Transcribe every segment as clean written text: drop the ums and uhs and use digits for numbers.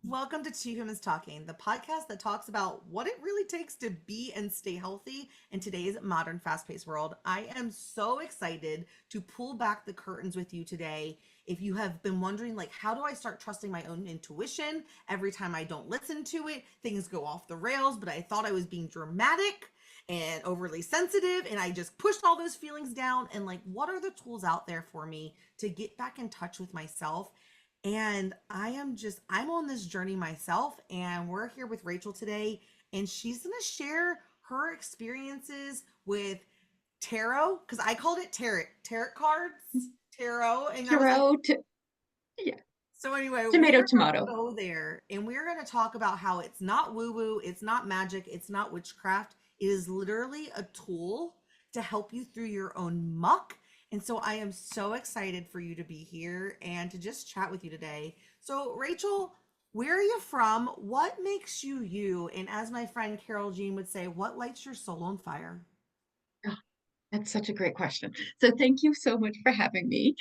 Welcome to Two Humans Talking, the podcast that talks about what it really takes to be and stay healthy in today's modern, fast paced world. I am so excited to pull back the curtains with you today. If you have been wondering, like, how do I start trusting my own intuition? Every time I don't listen to it, things go off the rails, but I thought I was being dramatic and overly sensitive, and I just pushed all those feelings down. And, like, what are the tools out there for me to get back in touch with myself? And I'm on this journey myself, and we're here with Rachel today, and she's going to share her experiences with tarot, because I called it tarot cards, tarot. And I was like, Tarot, yeah, so anyway, we're tomato, going to tomato. go there and we're going to talk about how it's not woo woo, it's not magic, it's not witchcraft. It is literally a tool to help you through your own muck. And so I am so excited for you to be here and to just chat with you today. So, Rachel, where are you from? What makes you you? And as my friend Carol Jean would say, what lights your soul on fire? Oh, that's such a great question. So thank you so much for having me.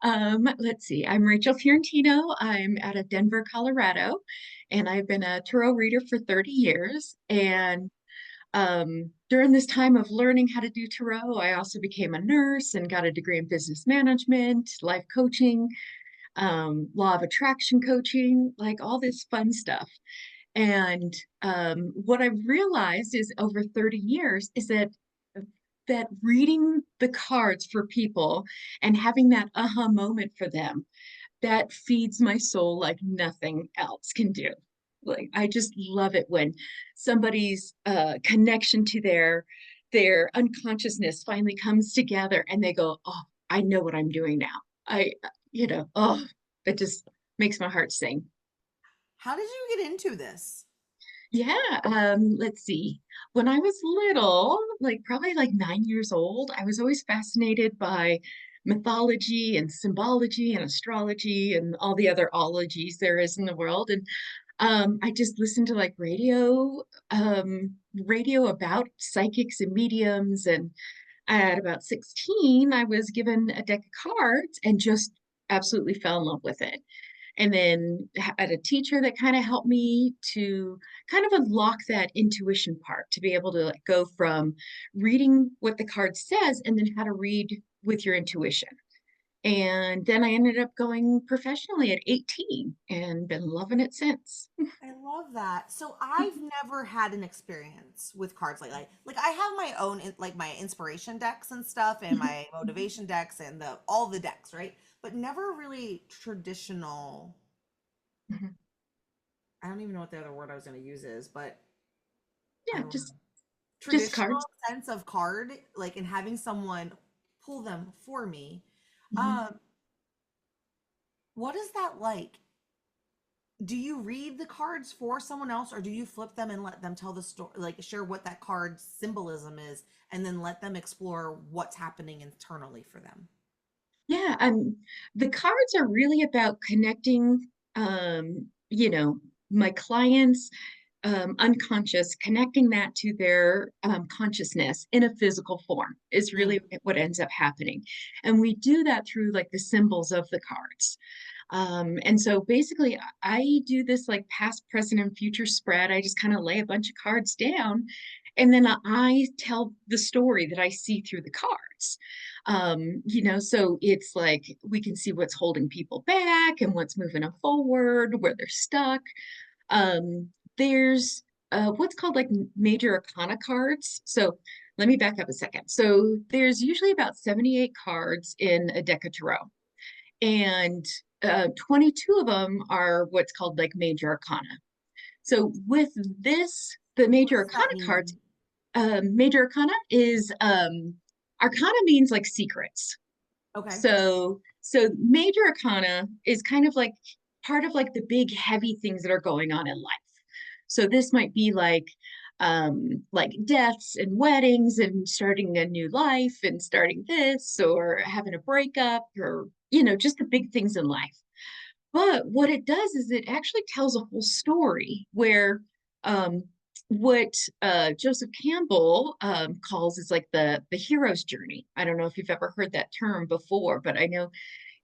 Let's see. I'm Rachel Fiorentino. I'm out of Denver, Colorado, and I've been a tarot reader for 30 years. And during this time of learning how to do tarot, I also became a nurse and got a degree in business management, life coaching, law of attraction coaching, like all this fun stuff. And what I've realized is over 30 years is that reading the cards for people and having that aha moment for them, that feeds my soul like nothing else can do. Like I just love it when somebody's connection to their unconsciousness finally comes together and they go, "Oh, I know what I'm doing now." Oh, it just makes my heart sing. How did you get into this? Yeah, let's see. When I was little, like probably like 9 years old, I was always fascinated by mythology and symbology and astrology and all the other ologies there is in the world. And I just listened to like radio about psychics and mediums. And at about 16, I was given a deck of cards and just absolutely fell in love with it. And then had a teacher that kind of helped me to kind of unlock that intuition part to be able to like go from reading what the card says and then how to read with your intuition. And then I ended up going professionally at 18 and been loving it since. I love that. So I've never had an experience with cards like I have my own like my inspiration decks and stuff and my motivation decks and the all the decks, right? But never really traditional. I don't even know what the other word I was going to use is, but I Yeah, don't know. just Traditional cards. sense of card, like and having someone pull them for me. Mhm. Um, what is that like? Do you read the cards for someone else or do you flip them and let them tell the story, like share what that card symbolism is and then let them explore what's happening internally for them? Yeah, the cards are really about connecting, my clients' unconscious, connecting that to their consciousness in a physical form is Mm. really what ends up happening. And we do that through like the symbols of the cards. And so basically, I do this like past, present, and future spread. I just kind of lay a bunch of cards down, and then I tell the story that I see through the cards. So it's like we can see what's holding people back and what's moving them forward, where they're stuck. There's what's called like major arcana cards. So let me back up a second. So there's usually about 78 cards in a deck of tarot and 22 of them are what's called like major arcana. So with this, the What major does arcana that cards, mean? major arcana is arcana means like secrets. Okay. So major arcana is kind of like part of like the big heavy things that are going on in life. So this might be like deaths and weddings and starting a new life and starting this or having a breakup or just the big things in life. But what it does is it actually tells a whole story where um, what Joseph Campbell calls is like the hero's journey. I don't know if you've ever heard that term before, but I know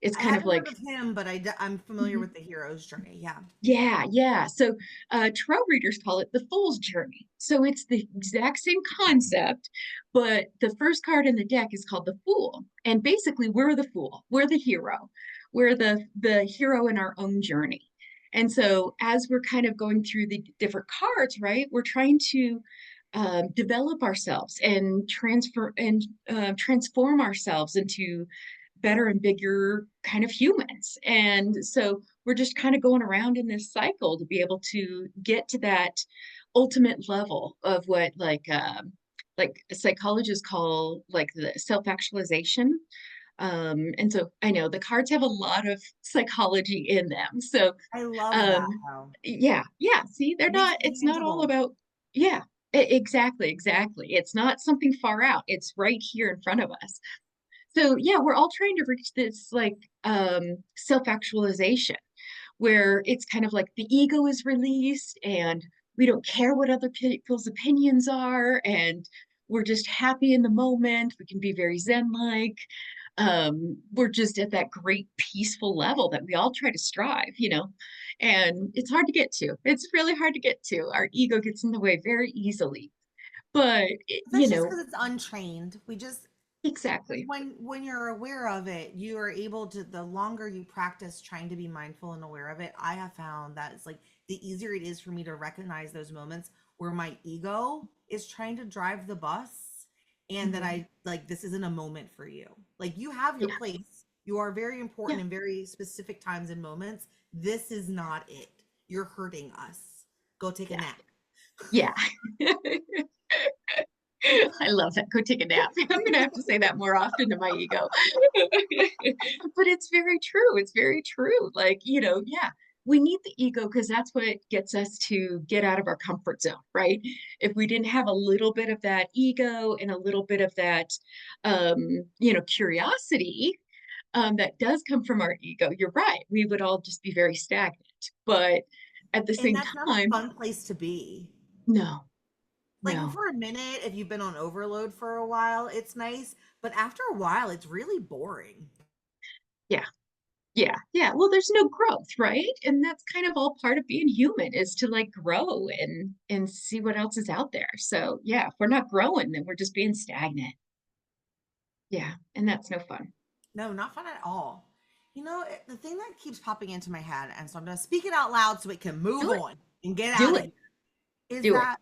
It's I kind of haven't heard like, of him, but I'm familiar mhm. with the hero's journey. Yeah. Yeah, yeah. So tarot readers call it the Fool's Journey. So it's the exact same concept, but the first card in the deck is called the Fool. And basically, we're the fool. We're the hero. We're the hero in our own journey. And so as we're kind of going through the different cards, right, we're trying to develop ourselves and transform ourselves into better and bigger kind of humans. And so we're just kind of going around in this cycle to be able to get to that ultimate level of what like psychologists call like the self-actualization. And so I know the cards have a lot of psychology in them. So I love that um though. yeah, yeah, see, they're It makes not, it it's not all tangible. about, yeah, exactly, exactly. It's not something far out. It's right here in front of us. So yeah, we're all trying to reach this like self-actualization where it's kind of like the ego is released and we don't care what other people's opinions are, and we're just happy in the moment. We can be very zen-like. We're just at that great peaceful level that we all try to strive, you know, and it's hard to get to. It's really hard to get to. Our ego gets in the way very easily. But, you That's just know, because it's untrained. We just exactly. when you're aware of it, you are able to, the longer you practice trying to be mindful and aware of it, I have found that it's like the easier it is for me to recognize those moments where my ego is trying to drive the bus, and that Mhm. I like, this isn't a moment for you. Like, you have your Yeah, place. You are very yeah, important in very specific times and moments. This is not it. You're hurting us. Go take a yeah, nap. yeah. I love that. Go take a nap. I'm gonna have to say that more often to my ego. But it's very true. It's very true. Like, you know, yeah, we need the ego because that's what gets us to get out of our comfort zone, right? If we didn't have a little bit of that ego and a little bit of that, you know, curiosity, that does come from our ego, you're right. We would all just be very stagnant. But at the And same that's not a time, fun place to be. no, Like, no. for a minute, if you've been on overload for a while, it's nice, but after a while, it's really boring. Yeah. Yeah, yeah. Well, there's no growth, right? And that's kind of all part of being human is to like grow and see what else is out there. So, yeah, if we're not growing, then we're just being stagnant. Yeah, and that's no fun. No, not fun at all. The thing that keeps popping into my head, and so I'm going to speak it out loud so it can move Do it. on and get out Do of it. here, is Do it. that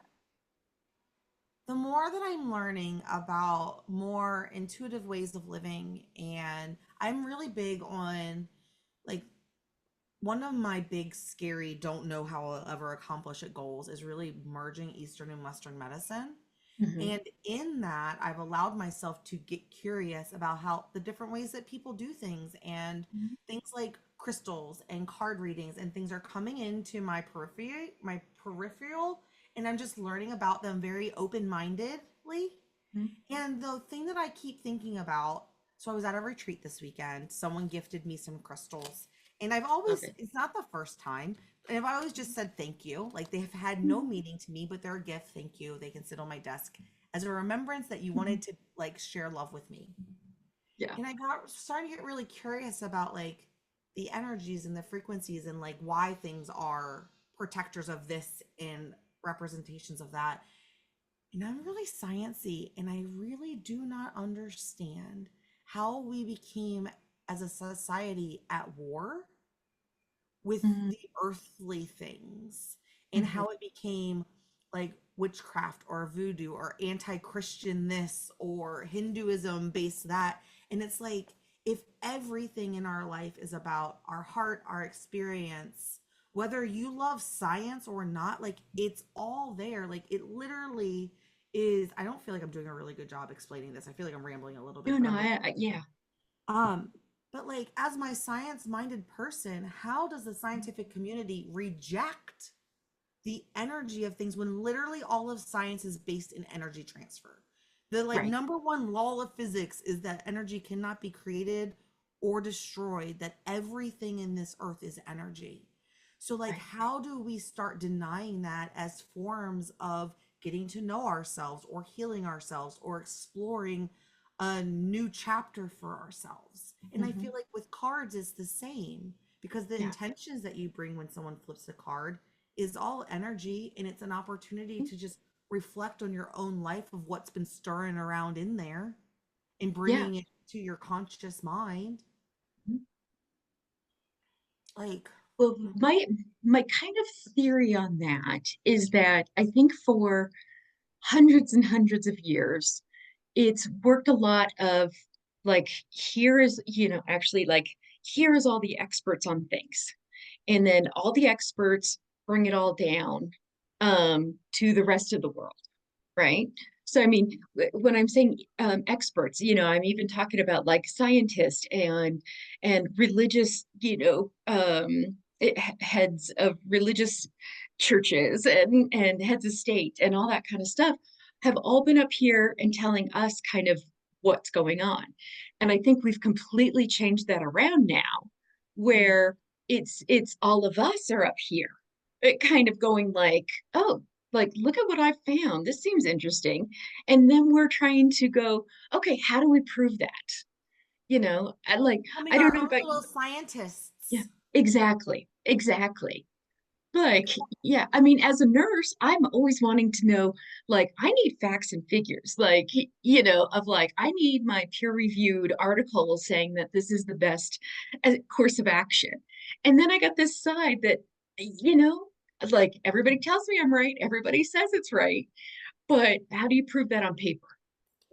the more that I'm learning about more intuitive ways of living, and I'm really big on, like, one of my big scary don't know how I'll ever accomplish it goals is really merging Eastern and Western medicine. Hmm. And in that, I've allowed myself to get curious about how the different ways that people do things, and things like crystals and card readings and things are coming into my peripheral, and I'm just learning about them very open-mindedly. And the thing that I keep thinking about, so I was at a retreat this weekend. Someone gifted me some crystals. And Love it. it's not the first time, and I've always just said thank you. Like, they have had no Mhm. meaning to me, but they're a gift. Thank you. They can sit on my desk as a remembrance that you Mhm. wanted to, like, share love with me. Yeah, And I got starting to get really curious about, like, the energies and the frequencies, and like why things are protectors of this and representations of that. And I'm really sciencey, and I really do not understand how we became, as a society, at war with mhm. the earthly things, and Mhm. how it became like witchcraft or voodoo or anti-Christian this or Hinduism based that. And it's like, if everything in our life is about our heart, our experience, whether you love science or not, like, it's all there. Like, it literally is. I don't feel like I'm doing a really good job explaining this. I feel like I'm rambling a little No, bit, but no, I'm really yeah. um, but like, as my science-minded person, how does the scientific community reject the energy of things when literally all of science is based in energy transfer? The, like, Right, number one law of physics is that energy cannot be created or destroyed, that everything in this earth is energy. So, like, right. how do we start denying that as forms of getting to know ourselves or healing ourselves or exploring a new chapter for ourselves? And I feel Hmm. like with cards, it's the same because the Yeah. intentions that you bring when someone flips a card is all energy, and it's an opportunity to just reflect on your own life of what's been stirring around in there and Yeah. bringing it to your conscious mind. Like, Well, my kind of theory on that is that I think for hundreds and hundreds of years, it's worked a lot of like, here is, actually like, here is all the experts on things. And then all the experts bring it all down to the rest of the world, right? So, I mean, when I'm saying experts, I'm even talking about like scientists and religious, heads of religious churches and heads of state and all that kind of stuff have all been up here and telling us kind of what's going on. And I think we've completely changed that around now, mm, where it's all of us are up here, it kind of going like, oh, like, look at what I found. This seems interesting. And then we're trying to go, okay, how do we prove that? becoming I don't our know own about, little yeah, scientists. exactly, exactly. Like, yeah, I mean, as a nurse, I'm always wanting to know, like, I need facts and figures, like, of like, I need my peer-reviewed article saying that this is the best course of action. And then I got this side that, you know, like everybody tells me I'm right, everybody says it's right, but how do you prove that on paper?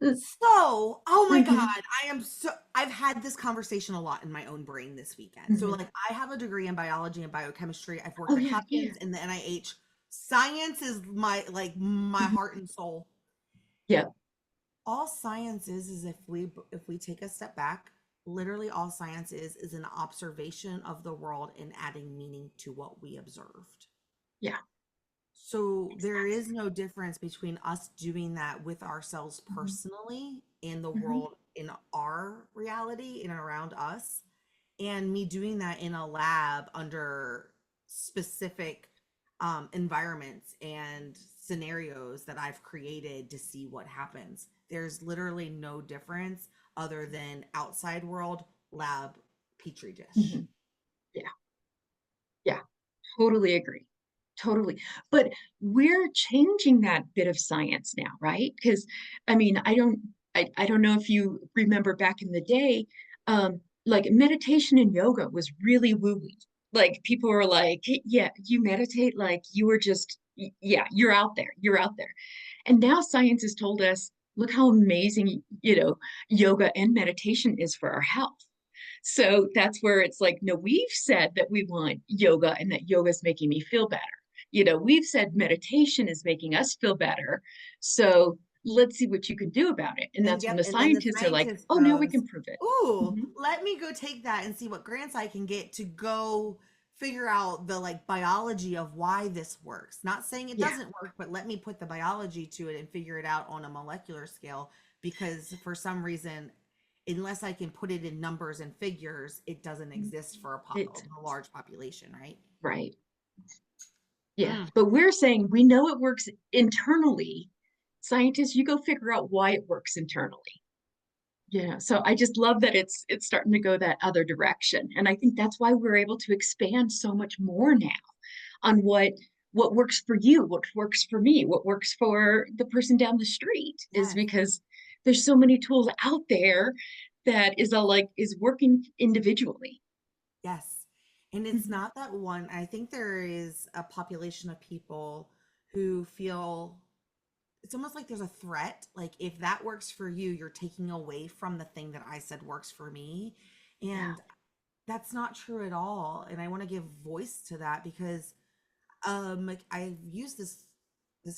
So, oh my God, Mm-hmm, I've had this conversation a lot in my own brain this weekend. So, hmm. like, I have a degree in biology and biochemistry. I've worked Oh at yeah, yeah. Hopkins and the NIH. Science is my Mhm. heart and soul. Yeah. All science is if we take a step back, literally all science is an observation of the world and adding meaning to what we observed. Yeah, So there exactly. is no difference between us doing that with ourselves Hmm. personally in the Hmm. world, in our reality, in and around us, and me doing that in a lab under specific environments and scenarios that I've created to see what happens. There's literally no difference other than outside world, lab, petri dish. Hmm. Yeah, yeah. Totally agree. Totally. But we're changing that bit of science now, right? Because I mean, I don't know if you remember back in the day, like meditation and yoga was really woo-woo. Like people were like, "Hey, yeah, you meditate, like you were just, yeah, you're out there, you're out there." And now science has told us, look how amazing, yoga and meditation is for our health. So that's where it's like, no, we've said that we want yoga and that yoga is making me feel better. We've said meditation is making us feel better. So let's see what you can do about it. And And that's when yep, the and then the scientists are like, scientist oh, now we goes, can prove it. "Ooh, Hmm. let me go take that and see what grants I can get to go figure out the like biology of why this works." Not saying it Yeah. doesn't work, but let me put the biology to it and figure it out on a molecular scale because for some reason unless I can put it in numbers and figures, it doesn't exist for It's a large population, right? right. Yeah. Mm. But we're saying we know it works internally. Scientists, you go figure out why it works internally. Yeah, so I just love that it's starting to go that other direction. And I think that's why we're able to expand so much more now on what works for you, what works for me, what works for the person down the street is Yes. because there's so many tools out there that is working individually. Yes. And it's Mhm. not that one. I think there is a population of people who feel it's almost like there's a threat. Like, if that works for you, you're taking away from the thing that I said works for me. Yeah. And that's not true at all. And I want to give voice to that because like I've used this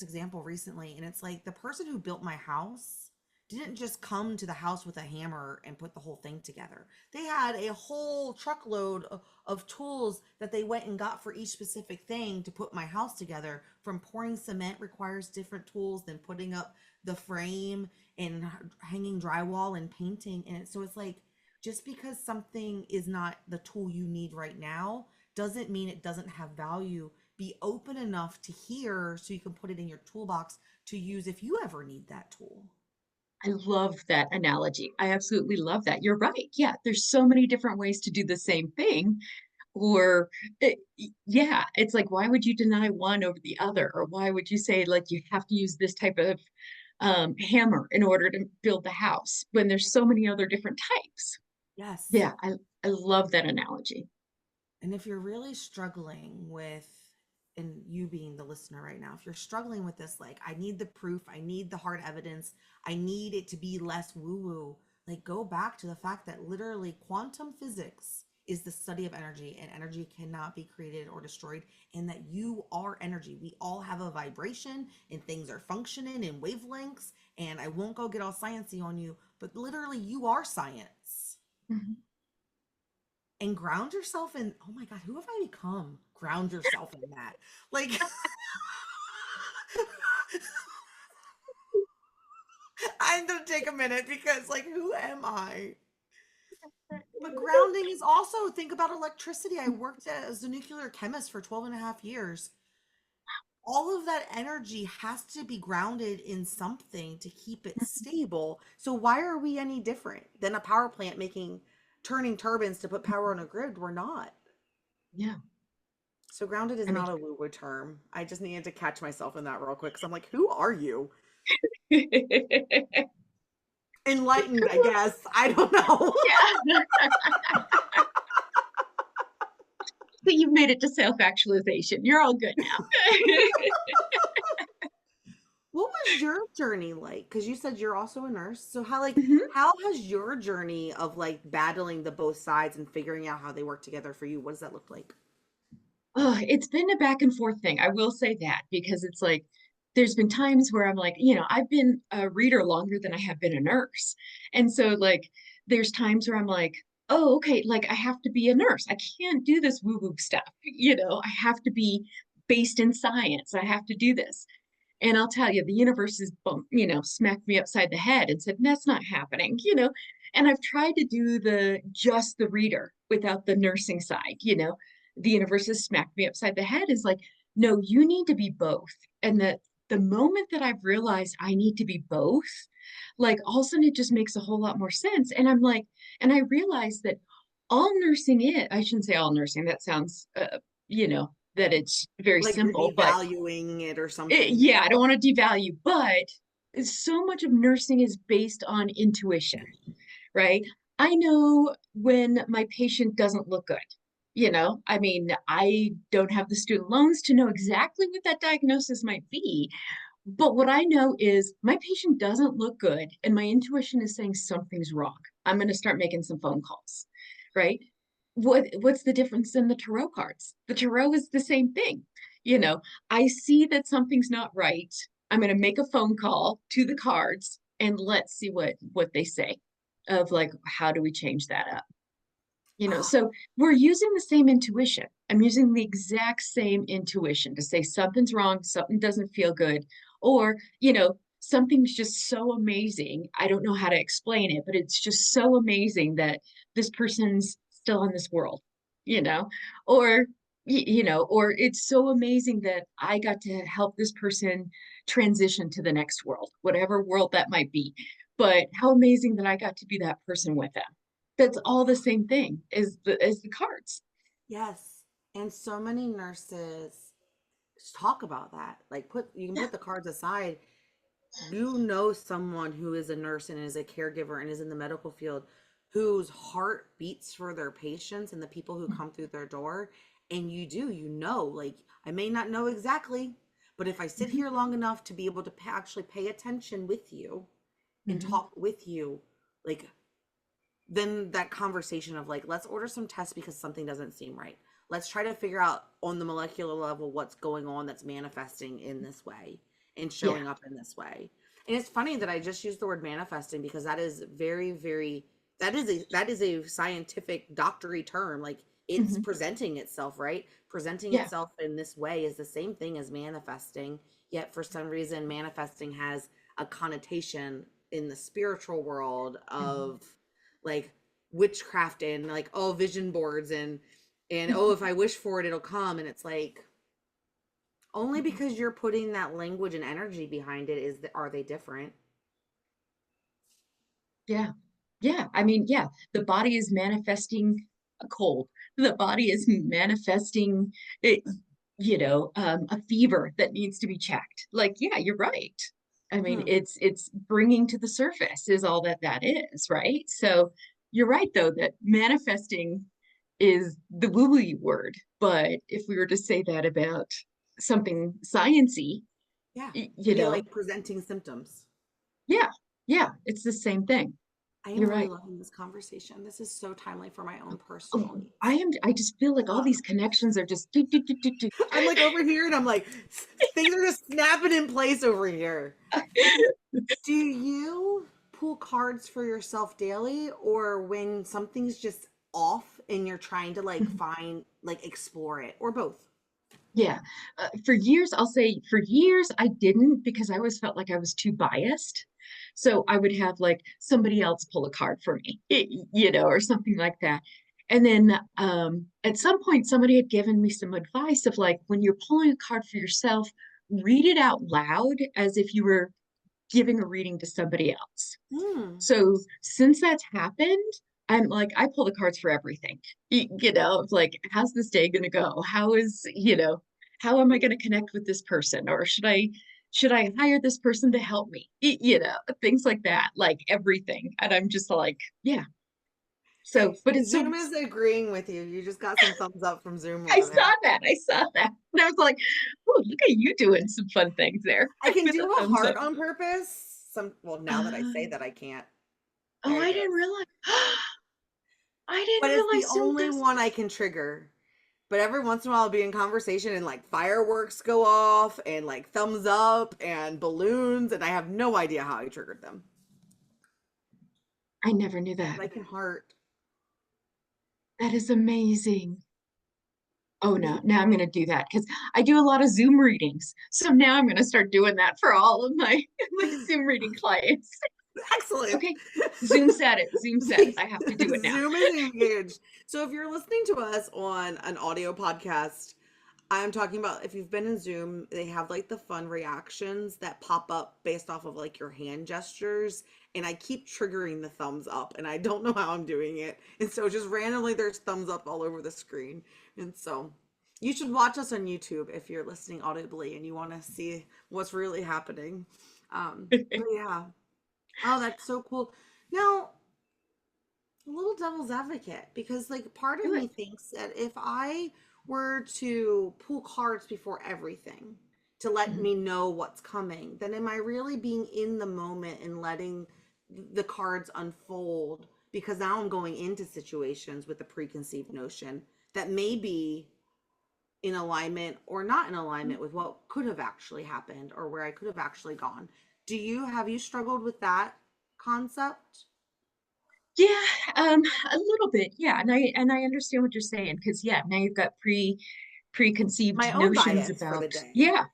example recently, and it's like the person who built my house didn't just come to the house with a hammer and put the whole thing together. They had a whole truckload of tools that they went and got for each specific thing to put my house together. From pouring cement requires different tools than putting up the frame and hanging drywall and painting. And so it's like just because something is not the tool you need right now doesn't mean it doesn't have value. Be open enough to hear so you can put it in your toolbox to use if you ever need that tool. I love that analogy. I absolutely love that. You're right. Yeah, there's so many different ways to do the same thing. Or, yeah, it's like, why would you deny one over the other? Or why would you say, like, you have to use this type of hammer in order to build the house when there's so many other different types? Yes. Yeah, I love that analogy. And if you're really struggling with, and you being the listener right now, if you're struggling with this, like, I need the proof, I need the hard evidence, I need it to be less woo woo, like, go back to the fact that literally quantum physics is the study of energy, and energy cannot be created or destroyed, and that you are energy. We all have a vibration, and things are functioning in wavelengths. And I won't go get all sciencey on you, but literally, you are science. Mhm. And ground yourself in, oh my god, who have I become? Ground yourself in that, like, I'm gonna take a minute because, like, who am I? But grounding is also, think about electricity. I worked as a nuclear chemist for 12 and a half years. All of that energy has to be grounded in something to keep it stable. So why are we any different than a power plant making, turning turbines to put power on a grid? We're not. Yeah, So grounded is I mean, not a woo-woo term. I just needed to catch myself in that real quick because I'm like, who are you? Enlightened, I guess. I don't know. yeah. But you've made it to self-actualization. You're all good now. What was your journey like? Because you said you're also a nurse. So how, like, Mhm. how has your journey of like battling the both sides and figuring out how they work together for you? What does that look like? Oh, it's been a back and forth thing. I will say that because it's like there's been times where I'm like, I've been a reader longer than I have been a nurse. And so like there's times where I'm like, oh, okay, like I have to be a nurse. I can't do this woo-woo stuff. I have to be based in science. I have to do this. And I'll tell you, the universe has smacked me upside the head and said, that's not happening. And I've tried to do just the reader without the nursing side. The universe has smacked me upside the head is like, no, you need to be both. And that the moment that I've realized I need to be both, like all of a sudden it just makes a whole lot more sense. And I'm like, and I realized that all nursing I shouldn't say all nursing, that sounds, that it's very Like you're simple, but devaluing it or something. yeah, I don't want to devalue, but so much of nursing is based on intuition, right? I know when my patient doesn't look good. I mean, I don't have the student loans to know exactly what that diagnosis might be, but what I know is my patient doesn't look good, and my intuition is saying something's wrong. I'm going to start making some phone calls, right? What's the difference in the tarot cards? The tarot is the same thing. You know, I see that something's not right. I'm going to make a phone call to the cards and let's see what they say of like how do we change that up? Ah, So we're using the same intuition. I'm using the exact same intuition to say something's wrong, something doesn't feel good, or, something's just so amazing. I don't know how to explain it, but it's just so amazing that this person's still in this world, you know, or, or it's so amazing that I got to help this person transition to the next world, whatever world that might be. But how amazing that I got to be that person with them. That's all the same thing as the cards. yes. And so many nurses talk about that. Like, you can Yeah. put the cards aside. You know someone who is a nurse and is a caregiver and is in the medical field, whose heart beats for their patients and the people who come through their door. And like, I may not know exactly, but if I sit Mhm, here long enough to be able to actually pay attention with you and mhm, talk with you, like, then that conversation of like, let's order some tests because something doesn't seem right. Let's try to figure out on the molecular level what's going on that's manifesting in this way and yeah. showing up in this way. And it's funny that I just used the word manifesting because that is very, very, that is a scientific doctory term. Like, it's Mhm, presenting itself, right? Presenting yeah. itself in this way is the same thing as manifesting. Yet for some reason, manifesting has a connotation in the spiritual world Mhm, of like witchcraft and like, oh, vision boards and oh, mhm, if I wish for it it'll come. And it's like, only mhm. because you're putting that language and energy behind it are they different. Yeah. Yeah. I mean, yeah, the body is manifesting a cold. The body is manifesting it, a fever that needs to be checked. Like, yeah, you're right. I mean, Hmm. it's bringing to the surface is all that that is, right? So you're right, though, that manifesting is the woo-woo word. But if we were to say that about something sciency, Yeah. you It'd be know, like presenting symptoms. yeah, yeah, it's the same thing. I am You're really right. loving this conversation. This is so timely for my own Oh, personal needs. I just feel like all Uh, these connections are just do, do, do, do, do. I'm like over here and I'm like, things are just snapping in place over here. Do you pull cards for yourself daily or when something's just off and you're trying to like find, like explore it or both? Yeah. For years, I'll say for years, I didn't because I always felt like I was too biased. So I would have like somebody else pull a card for me, or something like that. And then at some point, somebody had given me some advice of like, when you're pulling a card for yourself, read it out loud as if you were giving a reading to somebody else. Hmm. So since that's happened, I'm like, I pull the cards for everything. It's like, how's this day gonna go? How am I gonna connect with this person? Or should I hire this person to help me? Things like that, like everything. And I'm just like, yeah. Hey, So, but it's so Zoom is agreeing with you. You just got some thumbs up from Zoom I over saw there. that. I saw that. And I was like, oh, look at you doing some fun things there I can with the do a thumbs heart up. on purpose. Well, now that I say Uh, that I can't. oh, There it I didn't goes. realize. I But didn't it's the realize Zoom only does. one I can trigger. But every once in a while, I'll be in conversation and like fireworks go off and like thumbs up and balloons, and I have no idea how I triggered them. I never knew But that. I can heart. That is amazing. Oh no, now I'm going to do that because I do a lot of Zoom readings. So now I'm going to start doing that for all of my my Zoom reading clients. Excellent. Okay, Zoom said it. Zoom said it. I have to do it now. Zoom is engaged. So if you're listening to us on an audio podcast, I'm talking about if you've been in Zoom, they have like the fun reactions that pop up based off of like your hand gestures. And I keep triggering the thumbs up and I don't know how I'm doing it. And so just randomly there's thumbs up all over the screen. And so you should watch us on YouTube if you're listening audibly and you want to see what's really happening. But yeah. Oh, that's so cool. Now, a little devil's advocate because like part of Do me it. thinks that if I were to pull cards before everything to let Mhm. me know what's coming, then am I really being in the moment and letting the cards unfold? Because now I'm going into situations with a preconceived notion that may be in alignment or not in alignment with what could have actually happened or where I could have actually gone. Have you struggled with that concept? Yeah, a little bit. Yeah, and I understand what you're saying because yeah, now you've got My preconceived own notions bias for the about day. yeah.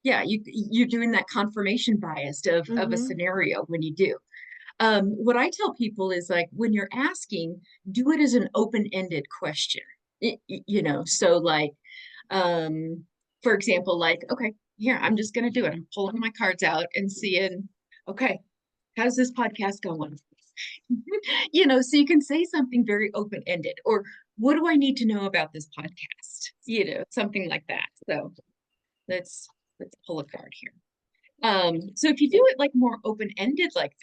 You're doing that confirmation bias of a Mm-hmm. scenario when you do. What I tell people is like when you're asking, do it as an open-ended question. So like, um, for example, like, okay, here, I'm just gonna do it. I'm pulling my cards out and seeing, okay, how's this podcast going? So you can say something very open-ended, or what do I need to know about this podcast? Something like that. So let's let's pull a card here. So if you do it like more open-ended like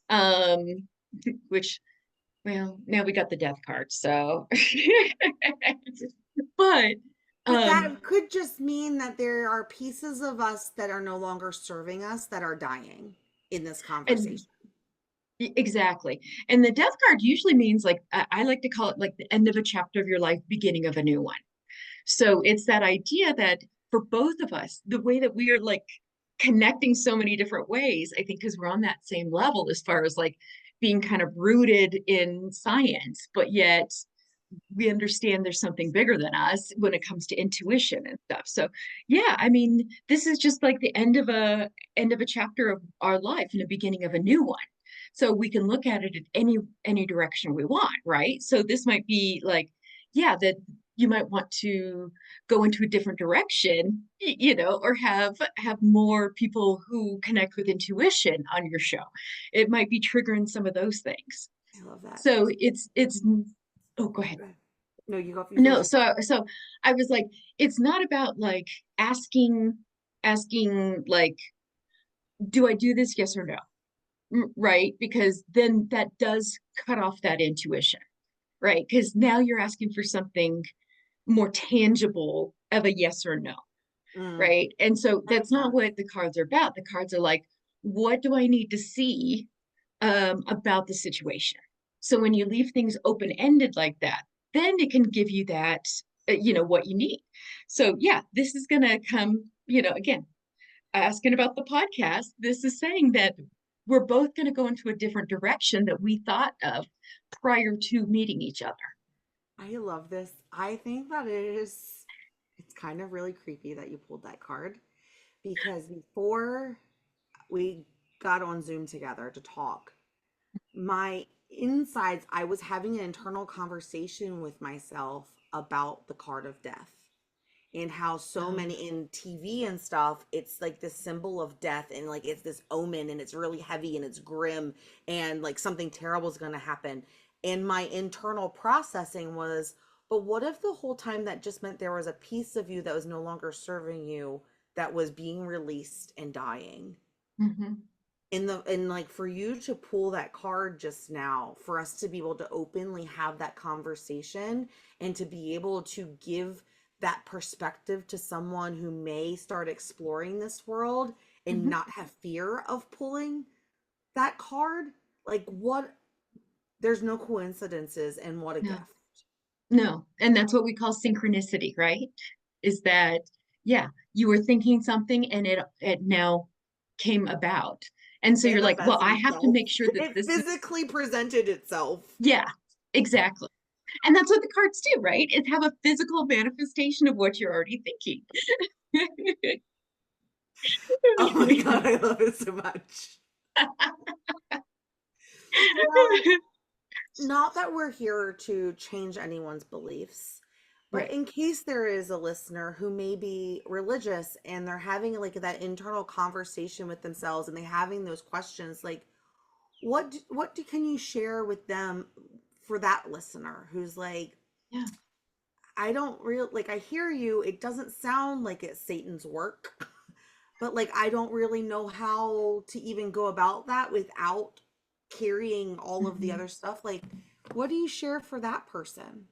that, which well, now we got the death card, so but But um that could just mean that there are pieces of us that are no longer serving us that are dying in this and conversation. exactly. And the death card usually means like I like to call it like the end of a chapter of your life, beginning of a new one. So it's that idea that for both of us, the way that we are like connecting so many different ways, I think because we're on that same level as far as like being kind of rooted in science, but yet we understand there's something bigger than us when it comes to intuition and stuff. So yeah, I mean, this is just like the end of a chapter of our life and the beginning of a new one. So we can look at it at any direction we want, right? So this might be like, yeah, that you might want to go into a different direction, or have more people who connect with intuition on your show. It might be triggering some of those things. I love that. So it's oh, go ahead. Go ahead. No, you No, finish. so I was like, it's not about like asking like, do I do this? Yes or no? Right? Because then that does cut off that intuition, right? Because now you're asking for something more tangible of a yes or no, Mm, right? And so that that's makes not sense. what the cards are about. The cards are like, what do I need to see about the situation? So when you leave things open ended like that, then it can give you that, what you need. So yeah, this is going to come, again, asking about the podcast. This is saying that we're both going to go into a different direction that we thought of prior to meeting each other. I love this. I think that it's kind of really creepy that you pulled that card because before we got on Zoom together to talk, my insides, I was having an internal conversation with myself about the card of death and how so Oh, many in TV and stuff, it's like this symbol of death and like it's this omen and it's really heavy and it's grim and like something terrible is going to happen. And my internal processing was, but what if the whole time that just meant there was a piece of you that was no longer serving you that was being released and dying? mm-hmm, And like for you to pull that card just now, for us to be able to openly have that conversation and to be able to give that perspective to someone who may start exploring this world and mm-hmm. not have fear of pulling that card, like what, there's no coincidences, and what a No, gift. no. And that's what we call synchronicity, right? Is that, yeah, you were thinking something and it now came about. And so you're like, well, Manifested I have to itself. make sure that It this is, physically presented itself. yeah, exactly. And that's what the cards do, right? Is have a physical manifestation of what you're already thinking. Oh my God, I love it so much. Well, not that we're here to change anyone's beliefs, but Right. in case there is a listener who may be religious and they're having like that internal conversation with themselves and they having those questions, like can you share with them for that listener who's like, Yeah. I don't really like, I hear you, it doesn't sound like it's Satan's work, but like I don't really know how to even go about that without carrying all of the Mhm. other stuff. Like, what do you share for that person?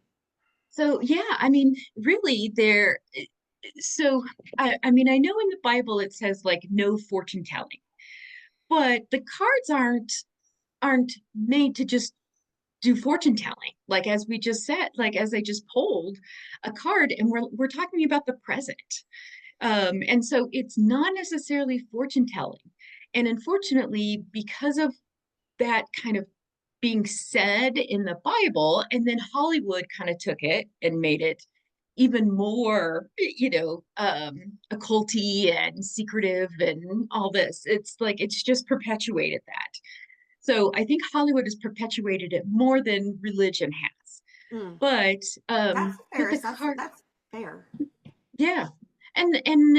So yeah, I mean, really, so I mean, I know in the Bible it says like no fortune telling, but the cards aren't made to just do fortune telling. Like as we just said, like as I just pulled a card, and we're talking about the present. And so it's not necessarily fortune telling. And unfortunately, because of that kind of being said in the Bible, and then Hollywood kind of took it and made it even more, occulty and secretive and all this. It's like it's just perpetuated that. So I think Hollywood has perpetuated it more than religion has. Mm, But that's a fair but the assessment. card, That's fair. yeah. And and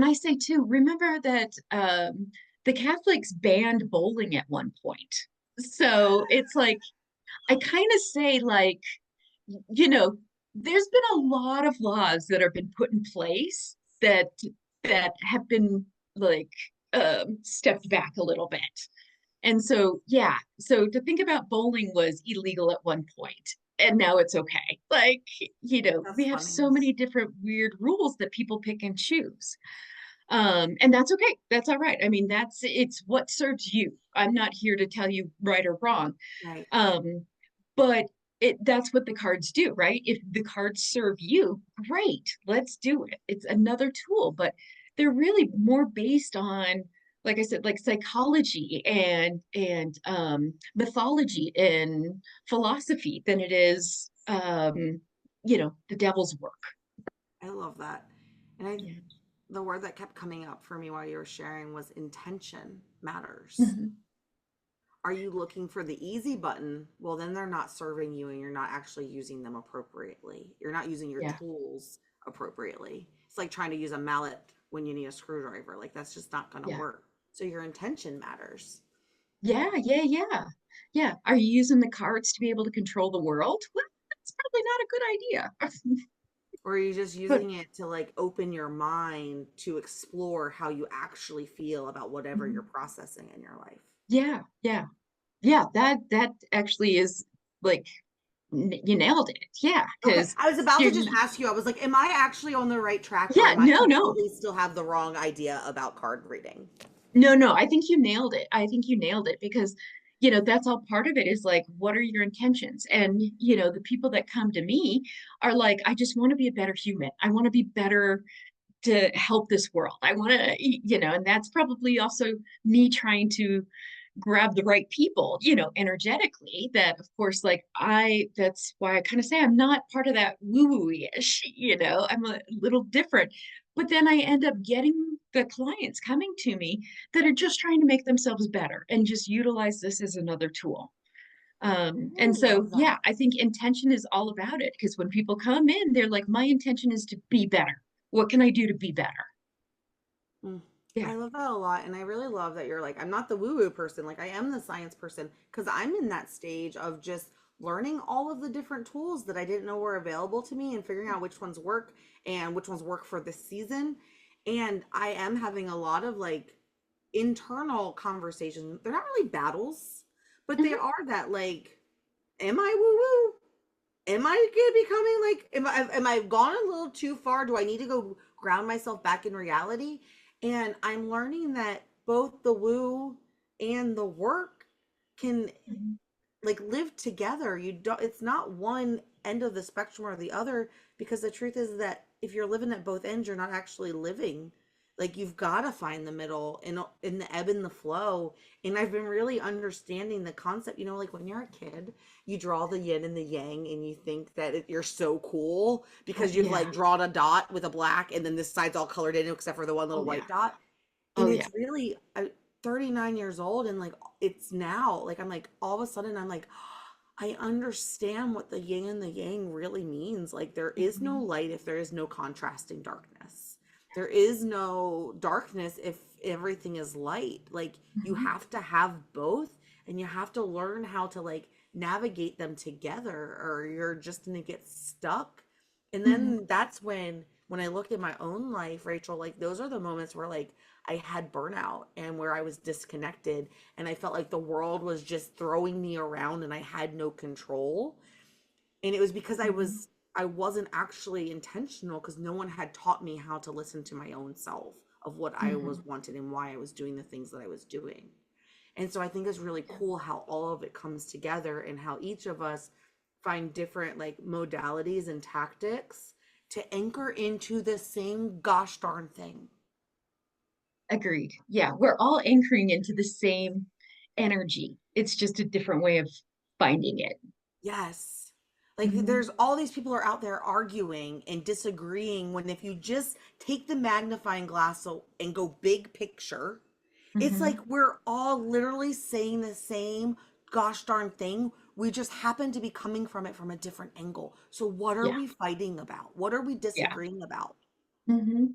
I say too, remember that the Catholics banned bowling at one point. So it's like I kind of say like, you know, there's been a lot of laws that have been put in place that have been like stepped back a little bit. And so, yeah, so to think about bowling was illegal at one point, and now it's okay. Like, That's we have funny. so many different weird rules that people pick and choose. And that's okay. That's all right. I mean, it's what serves you. I'm not here to tell you right or wrong. Right. Um, but that's what the cards do, right? If the cards serve you, great, let's do it. It's another tool, but they're really more based on, like I said, like psychology and mythology and philosophy than it is the devil's work. I love that. And I Yeah. the word that kept coming up for me while you were sharing was intention matters. Mhm. Are you looking for the easy button? Well, then they're not serving you and you're not actually using them appropriately. You're not using your Yeah. tools appropriately. It's like trying to use a mallet when you need a screwdriver. Like that's just not going to Yeah. work. So your intention matters. Yeah, yeah, yeah. Yeah. Are you using the cards to be able to control the world? Well, that's probably not a good idea. Or are you just But using it to like open your mind to explore how you actually feel about whatever you're mhm, processing in your life? yeah, yeah. Yeah, that actually is like you nailed it. Yeah, Okay, because I was about you're to just ask you, I was like, am I actually on the right track or yeah, am I no, no. completely still have the wrong idea about card reading? No, no, I think you nailed it. I think you nailed it because, that's all part of it is like, what are your intentions? And, the people that come to me are like, I just want to be a better human. I want to be better to help this world. I want to, and that's probably also me trying to grab the right people, energetically. That, of course, like that's why I kind of say I'm not part of that woo-woo-ish, I'm a little different. But then I end up getting the clients coming to me that are just trying to make themselves better and just utilize this as another tool. I And really so, love yeah, that. I think intention is all about it because when people come in, they're like, my intention is to be better. What can I do to be better? Mm. Yeah. I love that a lot. And I really love that you're like, I'm not the woo woo person. Like, I am the science person because I'm in that stage of just learning all of the different tools that I didn't know were available to me and figuring out which ones work and which ones work for this season. And I am having a lot of like internal conversations. They're not really battles, but they Mhm, are that like, am I woo woo? Am I gonna becoming like am I gone a little too far? Do I need to go ground myself back in reality? And I'm learning that both the woo and the work can mhm, like live together. You don't it's not one end of the spectrum or the other because the truth is that if you're living at both ends, you're not actually living. Like you've got to find the middle in the ebb and the flow. And I've been really understanding the concept, like when you're a kid, you draw the yin and the yang and you think that you're so cool because you've yeah. like drawn a dot with a black and then this side's all colored in except for the one little Oh, white yeah. dot. And Oh, yeah. it's really 39 years old and like it's now like I'm like all of a sudden I'm like I understand what the yin and the yang really means. Like there is no Mhm, light if there is no contrasting darkness. There is no darkness if everything is light. Like you mhm, have to have both and you have to learn how to like navigate them together or you're just going to get stuck. And mhm, then that's when I look at my own life, Rachel, like those are the moments where like I had burnout and where I was disconnected and I felt like the world was just throwing me around and I had no control. And it was because mhm, I wasn't actually intentional because no one had taught me how to listen to my own self of what I was mhm. wanted and why I was doing the things that I was doing. And so I think it's really Yeah. cool how all of it comes together and how each of us find different like modalities and tactics to anchor into the same gosh darn thing. Agreed. Yeah, we're all anchoring into the same energy. It's just a different way of finding it. Yes. Like Mhm, there's all these people are out there arguing and disagreeing when if you just take the magnifying glass and go big picture, it's like mhm. we're all literally saying the same gosh darn thing. We just happen to be coming from it from a different angle. So what are Yeah, we fighting about? What are we yeah. disagreeing about? Mhm.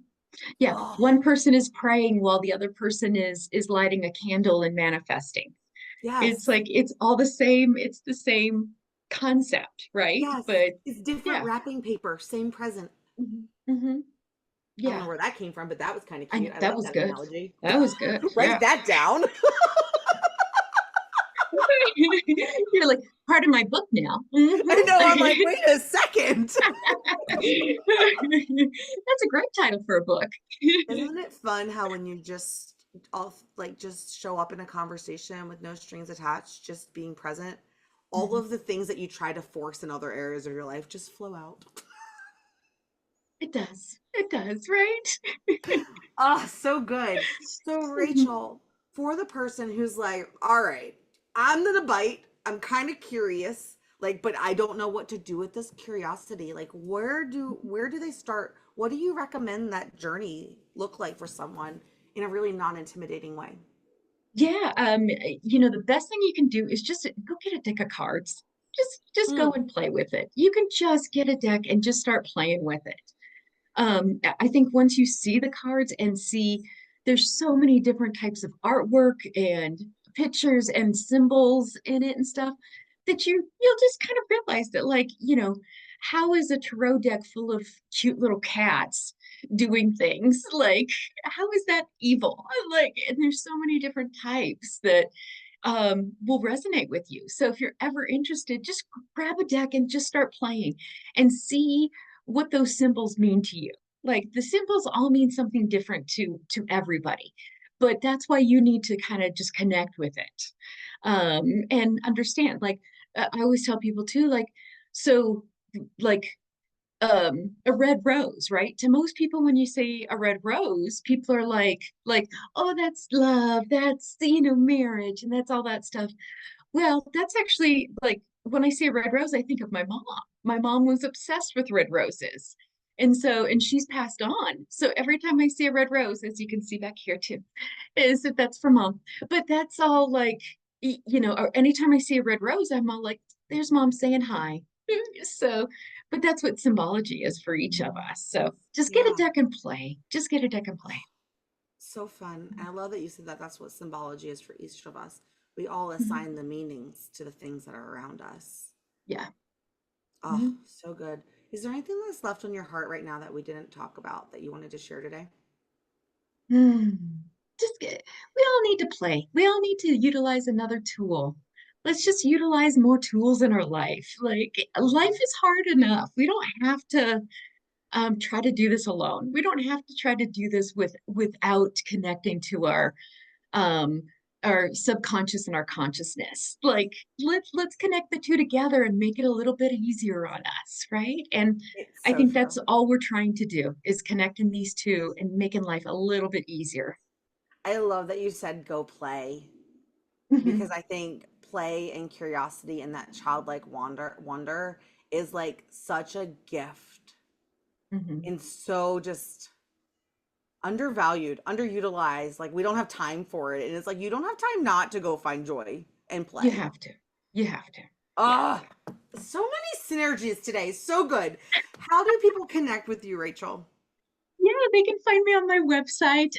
Yeah, Oh, one person is praying while the other person is lighting a candle and manifesting. It's yes. like it's all the same, it's the same concept, right? Yes. But It's different yeah. wrapping paper, same present. Mhm, mhm. I don't know Yeah. where that came from, but that was kind of I cute. I that like was that good. analogy. That was good. Write Yeah. that down. You're like part of my book now. I know. I'm Mhm. like, wait a second. That's a great title for a book. Isn't it fun how when you just all like just show up in a conversation with no strings attached, just being present, all Mhm. of the things that you try to force in other areas of your life just flow out. It does. It does, right? Ah, so good. So Mhm. Rachel, for the person who's like, all right, I'm gonna bite. I'm kind of curious, like, but I don't know what to do with this curiosity. Like, where do they start? What do you recommend that journey look like for someone in a really non-intimidating way? Yeah, the best thing you can do is just go get a deck of cards. Just go Mm, and play with it. You can just get a deck and just start playing with it. I think once you see the cards and see there's so many different types of artwork and pictures and symbols in it and stuff that you'll just kind of realize that, like, how is a tarot deck full of cute little cats doing things? Like, how is that evil? Like, and there's so many different types that will resonate with you. So if you're ever interested, just grab a deck and just start playing and see what those symbols mean to you. Like, the symbols all mean something different to everybody, but that's why you need to kind of just connect with it, and understand. Like, I always tell people too, like, so, like, a red rose, right? To most people, when you say a red rose, people are like, oh, that's love, that's, marriage, and that's all that stuff. Well, that's actually, like, when I say red rose, I think of my mom. My mom was obsessed with red roses. And she's passed on. So every time I see a red rose, as you can see back here too, is that that's for mom. But that's all, like, or anytime I see a red rose, I'm all like, there's mom saying hi. So, but that's what symbology is for each of us. So just get a Yeah. deck and play. Just get a deck and play. So fun. I love that you said that that's what symbology is for each of us. We all Mhm. assign the meanings to the things that are around us. Yeah. Oh, Mhm. so good. Is there anything that's left on your heart right now that we didn't talk about that you wanted to share today? Hmm. Just get, we all need to play. We all need to utilize another tool. Let's just utilize more tools in our life. Like, life is hard enough. We don't have to try to do this alone. We don't have to try to do this without connecting to um, our subconscious and our consciousness. Like, let's connect the two together and make it a little bit easier on us, right? And It's I so think that's true. all we're trying to do, is connecting these two and making life a little bit easier. I love that you said go play because Mhm, I think play and curiosity and that childlike wonder is like such a gift mhm. and so just undervalued, underutilized. Like we don't have time for it. And it's like you don't have time not to go find joy and You play. have to. You have to. Yeah. Ah, so many synergies today. So good. How do people connect with you, Rachel? Yeah, they can find me on my website,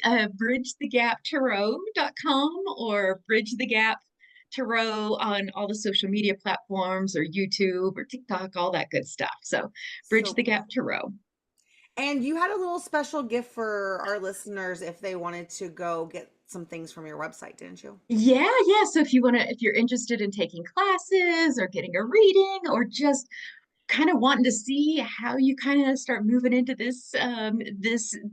bridgethegaptarot.com, or Bridge the Gap Tarot on all the social media platforms, or YouTube or TikTok, all that good stuff. So, Bridge So the cool. Gap Tarot. And you had a little special gift for our listeners if they wanted to go get some things from your website, didn't you? Yeah, yeah. So if you're interested in taking classes or getting a reading, or just kind of wanting to see how you kind of start moving into this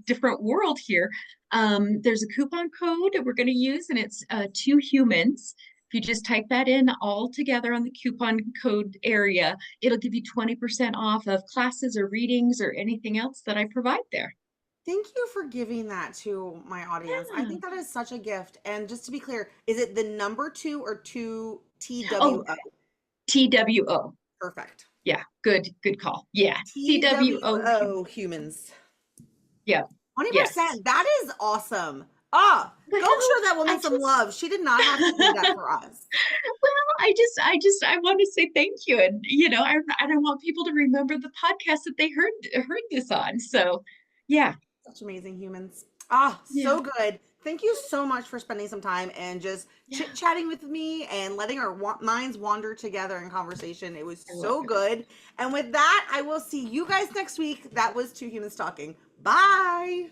different world here, there's a coupon code that we're going to use, and it's 2 humans. If you just type that in all together on the coupon code area, it'll give you 20% off of classes or readings or anything else that I provide there. Thank you for giving that to my audience. I Yeah. think that is such a gift. And just to be clear, is it the number two or two Oh, TWO? TWO. Perfect. Yeah, good call. Yeah, TWO TWO humans. humans. Yeah. Yes. 20%. That is awesome. Ah, Well, go show that woman I some just love. She did not have to do that for us. well, I want to say thank you, and I want people to remember the podcast that they heard this on. So, yeah, Such amazing humans. Ah, yeah, so good. Thank you so much for spending some time and just chit yeah. chatting with me and letting our minds wander together in conversation. It was I love so it. good. And with that, I will see you guys next week. That was Two Humans Talking. Bye.